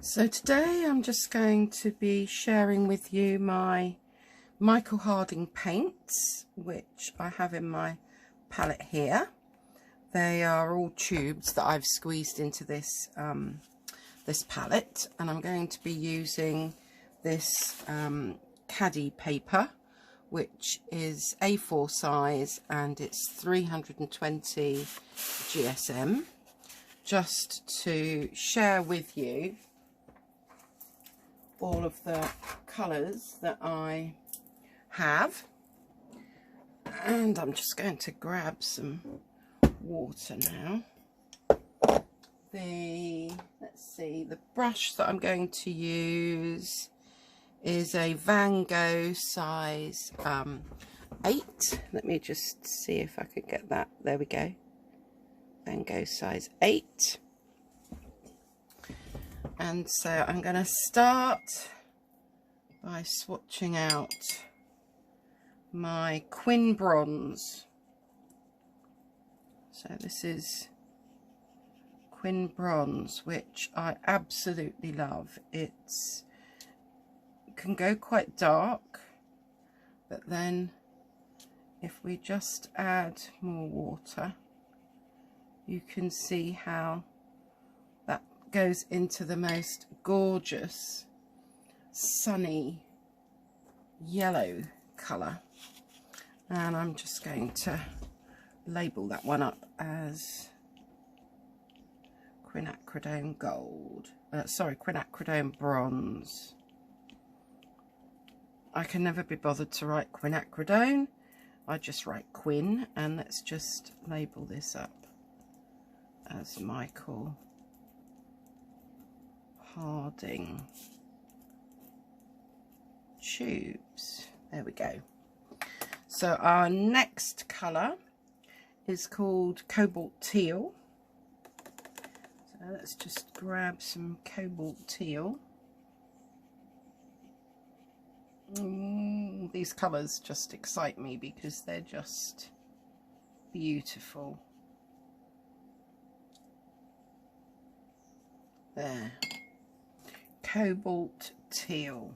So today I'm just going to be sharing with you my Michael Harding paints, which I have in my palette here. They are all tubes that I've squeezed into this this palette, and I'm going to be using this caddy paper, which is A4 size and it's 320 GSM, just to share with you all of the colours that I have. And I'm just going to grab some water now. Let's see, the brush that I'm going to use is a Van Gogh size 8. Let me just see if I could get that. There we go. Van Gogh size 8. And so I'm going to start by swatching out my Quin Bronze. So this is Quin Bronze, which I absolutely love. It can go quite dark, but then if we just add more water, you can see how that goes into the most gorgeous sunny yellow colour. And I'm just going to label that one up as quinacridone gold, quinacridone bronze. I can never be bothered to write quinacridone, I just write Quin, and let's just label this up as Michael Harding tubes. There we go. So our next colour is called Cobalt Teal. So let's just grab some Cobalt Teal. These colours just excite me because they're just beautiful. There. Cobalt Teal.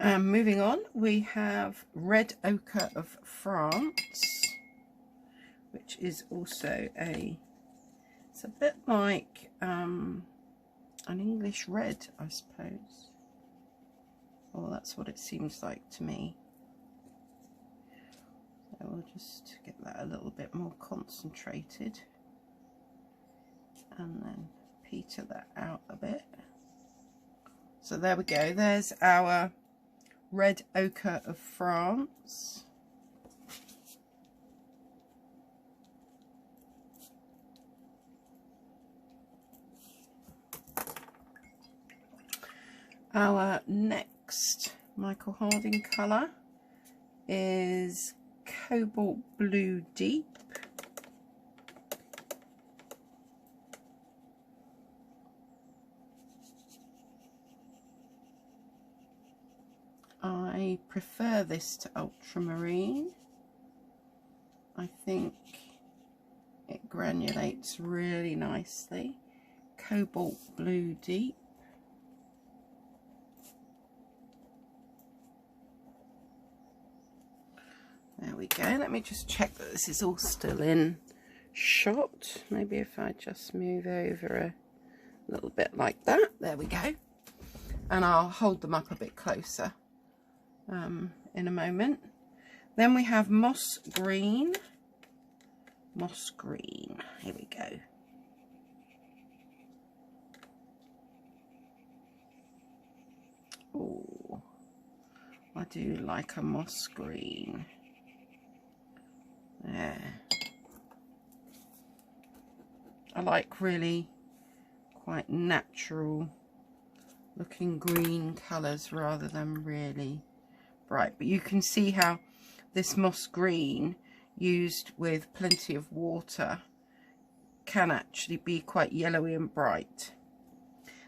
Moving on, we have Red Ochre of France, which is also it's a bit like an English red, I suppose. Well, that's what it seems like to me. So we'll just get that a little bit more concentrated and then peter that out a bit. So there we go, there's our Red Ochre of France. Our next Michael Harding colour is Cobalt Blue Deep. I prefer this to ultramarine. I think it granulates really nicely. Cobalt Blue Deep. There we go. Let me just check that this is all still in shot. Maybe if I just move over a little bit like that. There we go. And I'll hold them up a bit closer in a moment. Then we have Moss Green. Moss Green. Here we go. Oh, I do like a moss green. There. I like really quite natural looking green colours rather than really bright. But you can see how this moss green used with plenty of water can actually be quite yellowy and bright.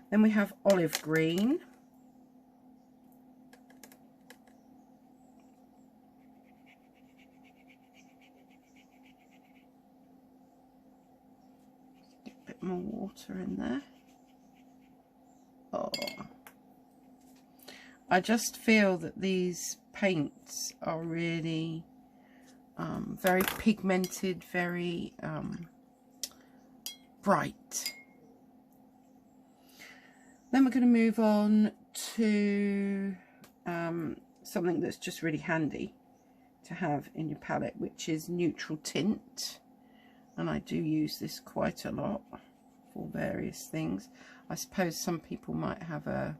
Then we have olive green. more water in there. Oh, I just feel that these paints are really very pigmented, very bright. Then we're going to move on to something that's just really handy to have in your palette, which is neutral tint. And I do use this quite a lot for various things. I suppose some people might have a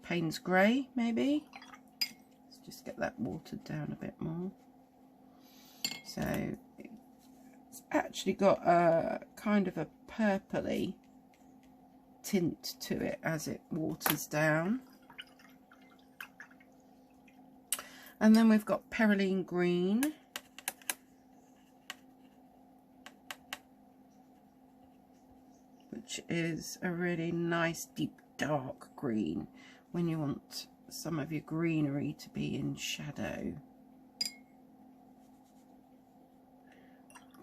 Payne's Grey, maybe. Let's just get that watered down a bit more. So it's actually got a kind of a purpley tint to it as it waters down. And then we've got Perylene Green, which is a really nice deep dark green when you want some of your greenery to be in shadow.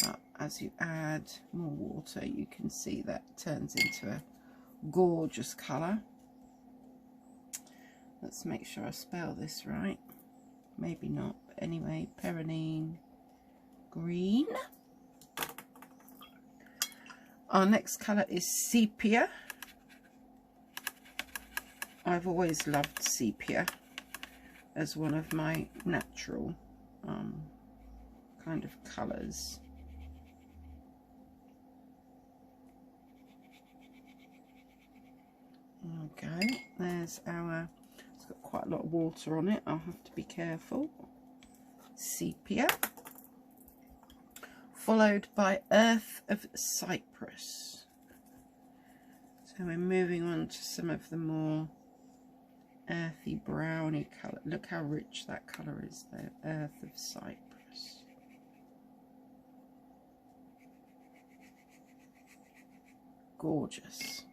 But as you add more water, you can see that turns into a gorgeous colour. Let's make sure I spell this right. Maybe not, but anyway, Perylene Green. Our next colour is Sepia. I've always loved sepia as one of my natural kind of colours. Okay, there's our, it's got quite a lot of water on it, I'll have to be careful. Sepia. Followed by Earth of Cyprus. So we're moving on to some of the more earthy browny colour. Look how rich that colour is there. Earth of Cyprus. Gorgeous.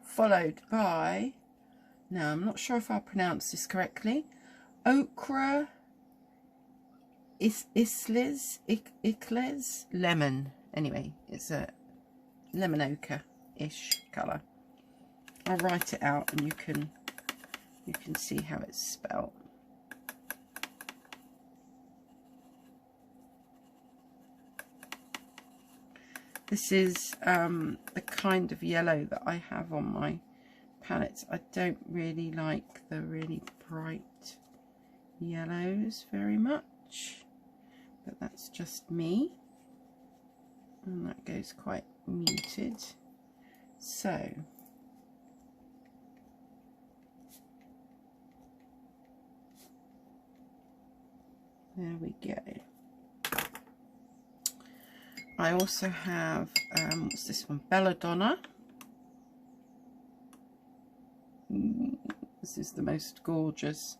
Followed by, now I'm not sure if I pronounced this correctly, Ochre Icles Lemon. Anyway, it's a lemon ochre-ish colour. I'll write it out and you can see how it's spelled. This is the kind of yellow that I have on my palettes. I don't really like the really bright yellows very much, but that's just me. And that goes quite muted. So there we go. I also have, what's this one? Belladonna. This is the most gorgeous.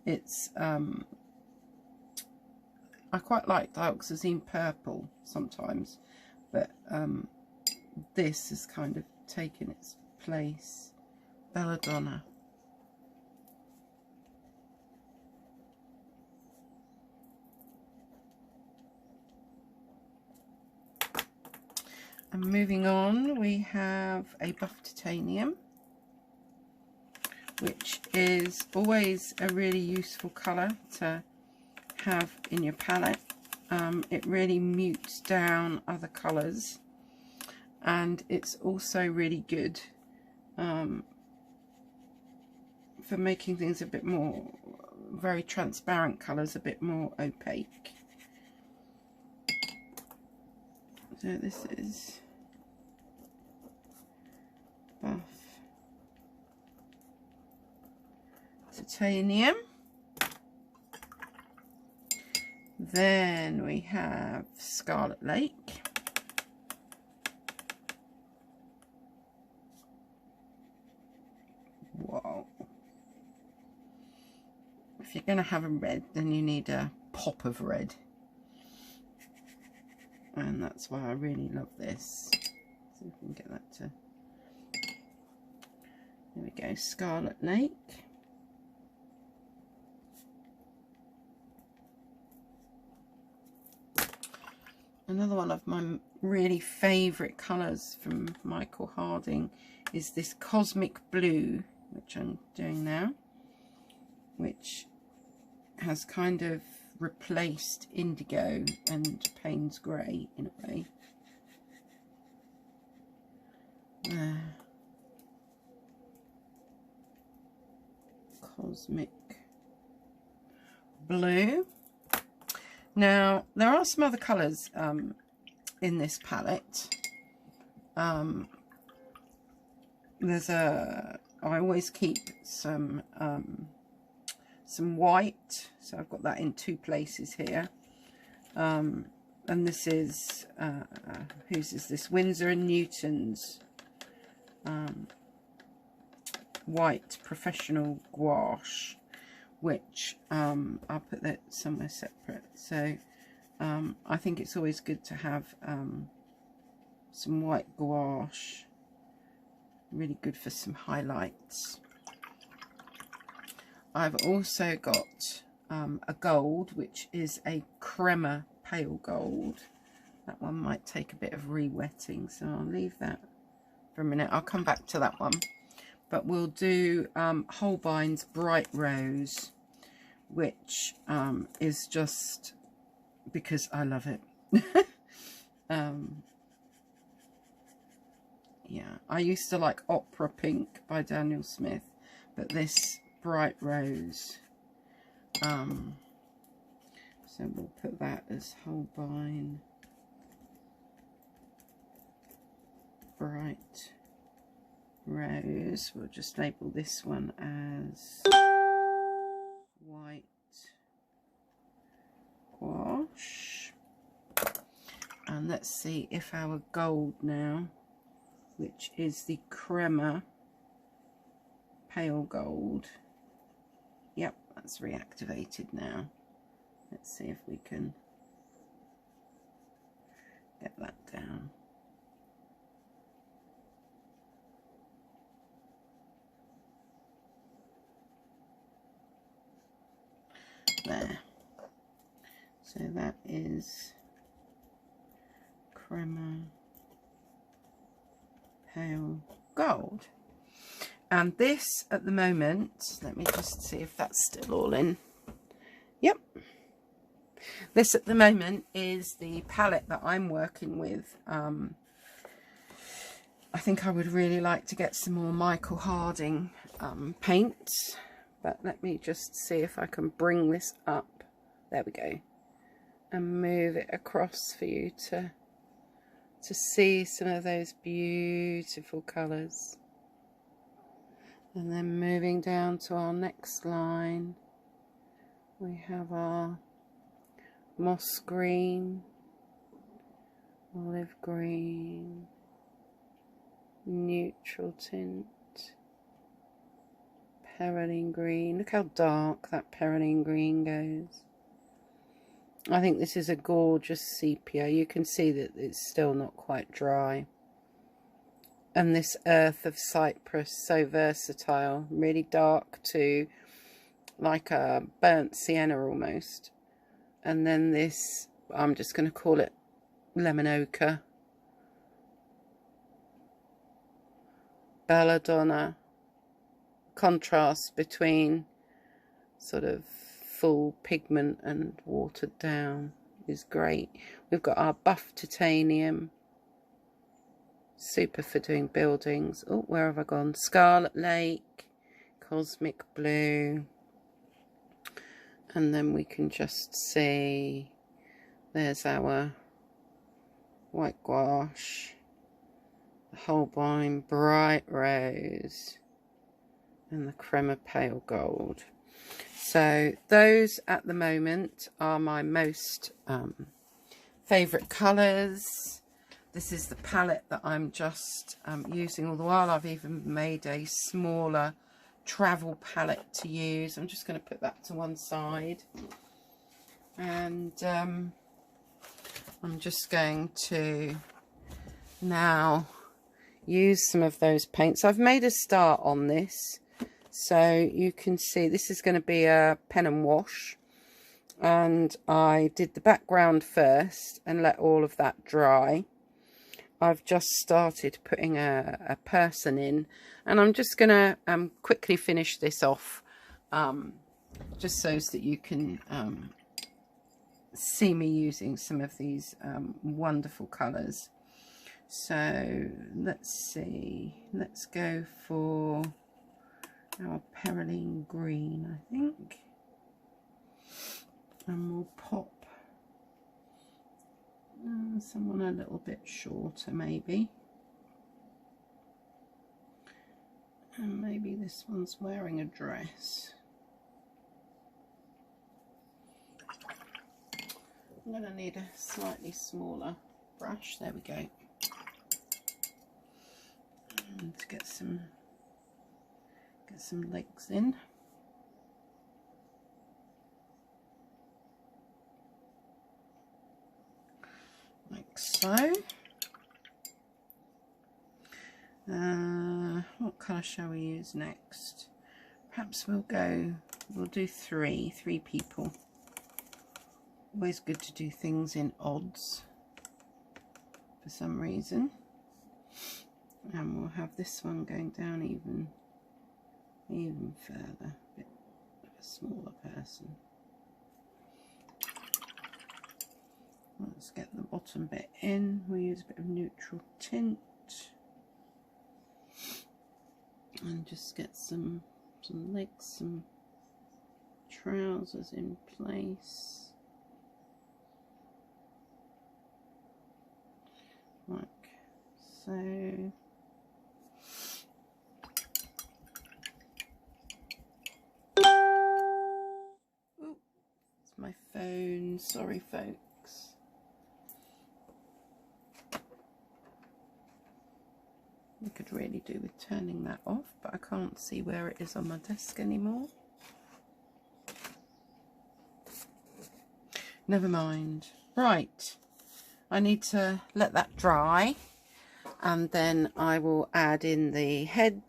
It's, I quite like dioxazine purple sometimes, but this has kind of taken its place. Belladonna. And moving on, we have a Buff Titanium, which is always a really useful colour to have in your palette. It really mutes down other colours, and it's also really good for making things a bit more, very transparent colours, a bit more opaque. So this is Buff Titanium. Then we have Scarlet Lake. Whoa. If you're going to have a red, then you need a pop of red. And that's why I really love this. See if we can get that to... There we go, Scarlet Lake. Another one of my really favourite colours from Michael Harding is this Cosmic Blue, which I'm doing now, which has kind of replaced indigo and Payne's Grey in a way. There. Cosmic Blue. Now, there are some other colours in this palette. I always keep some white, so I've got that in 2 places here. And this is, whose is this? Winsor & Newton's white professional gouache, which I'll put that somewhere separate. So I think it's always good to have some white gouache, really good for some highlights. I've also got a gold, which is a crema pale gold. That one might take a bit of re-wetting, so I'll leave that for a minute. I'll come back to that one. But we'll do Holbein's Bright Rose, which is just because I love it. Yeah, I used to like Opera Pink by Daniel Smith, but this Bright Rose, so we'll put that as Holbein Bright Rose. We'll just label this one as white gouache. And let's see if our gold now, which is the crema pale gold, yep, that's reactivated now. Let's see if we can get that down. There. So that is crema pale gold. And this at the moment, let me just see if that's still all in. Yep. This at the moment is the palette that I'm working with. I think I would really like to get some more Michael Harding paints. But let me just see if I can bring this up. There we go. And move it across for you to see some of those beautiful colours. And then moving down to our next line, we have our moss green, olive green, neutral tint, peroline green. Look how dark that peroline green goes. I think this is a gorgeous sepia. You can see that it's still not quite dry. And this earth of Cyprus, so versatile, really dark to like a burnt sienna almost. And then this, I'm just going to call it lemon ochre, belladonna. Contrast between sort of full pigment and watered down is great. We've got our buff titanium, super for doing buildings. Oh, where have I gone? Scarlet Lake, Cosmic Blue, and then we can just see there's our white gouache, the Holbein Bright Rose, and the crema pale gold. So those at the moment are my most favourite colours. This is the palette that I'm just using all the while. I've even made a smaller travel palette to use. I'm just going to put that to one side. And I'm just going to now use some of those paints. I've made a start on this. So you can see this is going to be a pen and wash. and I did the background first and let all of that dry. I've just started putting a person in, and I'm just going to quickly finish this off, just so that you can see me using some of these wonderful colours. So let's see, let's go for our Perylene Green, I think, and we'll pop someone a little bit shorter maybe, and maybe this one's wearing a dress. I'm going to need a slightly smaller brush. There we go. And to get some legs in. Like so. What colour shall we use next? Perhaps we'll do three people. Always good to do things in odds for some reason. And we'll have this one going down even further, a bit of a smaller person. Let's get the bottom bit in. We'll use a bit of neutral tint and just get some legs, some trousers in place, like so. Ooh, it's my phone, sorry folks. I could really do with turning that off, but I can't see where it is on my desk anymore. Never mind. Right, I need to let that dry, and then I will add in the heads